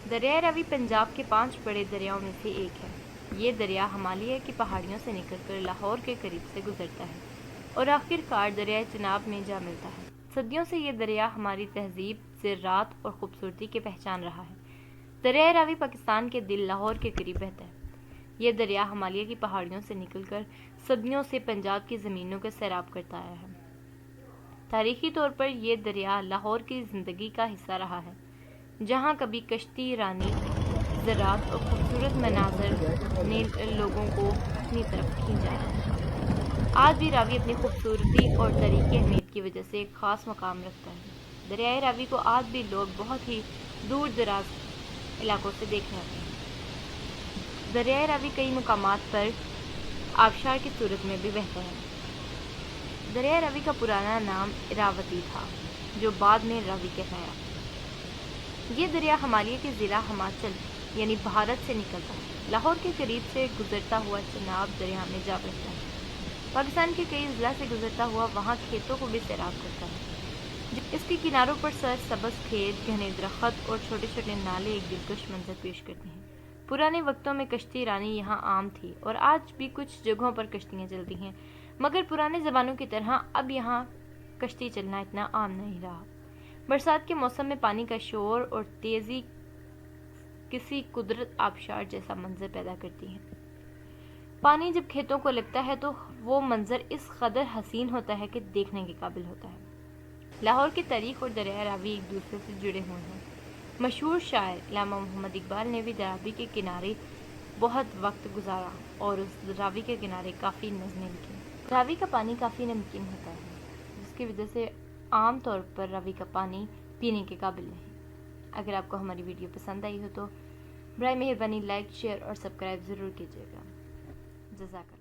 دریائے راوی پنجاب کے 5 بڑے دریاؤں میں سے ایک ہے۔ یہ دریا ہمالیہ کی پہاڑیوں سے نکل کر لاہور کے قریب سے گزرتا ہے اور آخر کار دریائے چناب میں جا ملتا ہے۔ صدیوں سے یہ دریا ہماری تہذیب، زراعت اور خوبصورتی کی پہچان رہا ہے۔ دریائے راوی پاکستان کے دل لاہور کے قریب بہتا ہے۔ یہ دریا ہمالیہ کی پہاڑیوں سے نکل کر صدیوں سے پنجاب کی زمینوں کو سیراب کرتا آیا ہے۔ تاریخی طور پر یہ دریا لاہور کی زندگی کا حصہ رہا ہے، جہاں کبھی کشتی رانی، زراعت اور خوبصورت مناظر نے لوگوں کو اپنی طرف کھینچا ہے۔ آج بھی راوی اپنی خوبصورتی اور تاریخی اہمیت کی وجہ سے ایک خاص مقام رکھتا ہے۔ دریائے راوی کو آج بھی لوگ بہت ہی دور دراز علاقوں سے دیکھنے آتے ہیں۔ دریائے راوی کئی مقامات پر آبشار کی صورت میں بھی بہتا ہے۔ دریائے راوی کا پرانا نام اراوتی تھا، جو بعد میں راوی کہلایا۔ یہ دریا ہمالیہ کے ضلع ہماچل یعنی بھارت سے نکلتا ہے۔ لاہور کے قریب سے گزرتا ہوا چناب دریا میں جا بستا ہے۔ پاکستان کے کئی اضلاع سے گزرتا ہوا وہاں کھیتوں کو بھی سیراب کرتا ہے۔ اس کے کناروں پر سرسبز کھیت، گھنے درخت اور چھوٹے چھوٹے نالے ایک دلکش منظر پیش کرتے ہیں۔ پرانے وقتوں میں کشتی رانی یہاں عام تھی اور آج بھی کچھ جگہوں پر کشتیاں چلتی ہیں، مگر پرانے زمانوں کی طرح اب یہاں کشتی چلنا اتنا عام نہیں رہا۔ برسات کے موسم میں پانی کا شور اور تیزی کسی قدرت آبشار جیسا منظر پیدا کرتی ہے۔ پانی جب کھیتوں کو لگتا ہے تو وہ منظر اس قدر حسین ہوتا ہے کہ دیکھنے کے قابل ہوتا ہے۔ لاہور کی تاریخ اور دریائے راوی ایک دوسرے سے جڑے ہوئے ہیں۔ مشہور شاعر علامہ محمد اقبال نے بھی راوی کے کنارے بہت وقت گزارا اور اس راوی کے کنارے کافی نظمیں لکھی۔ راوی کا پانی کافی نمکین ہوتا ہے، جس کی وجہ سے عام طور پر راوی کا پانی پینے کے قابل نہیں۔ اگر آپ کو ہماری ویڈیو پسند آئی ہو تو برائے مہربانی لائک، شیئر اور سبسکرائب ضرور کیجیے گا۔ جزاک اللہ۔